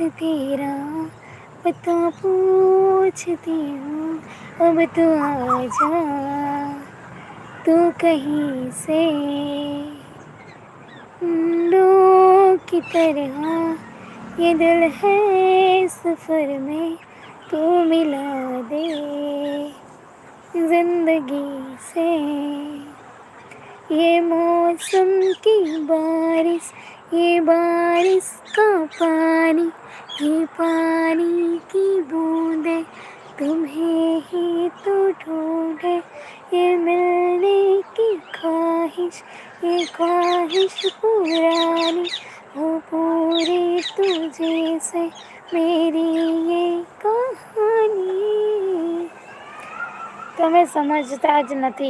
तेरा पता पूछती हूँ, अब तो आ जा तू कहीं से। उड़ो की तरह ये दिल है सफ़र में, तू मिला दे जिंदगी से। ये मौसम की बारिश, ये बारिश का पानी, ये पानी की बूंदें तुम्हें ही तो ढूंढे। ये मिलने की ख्वाहिश, ये ख्वाहिश पुरानी, वो पूरी तुझे से मेरी ये कहानी। તમે સમજતા જ નથી।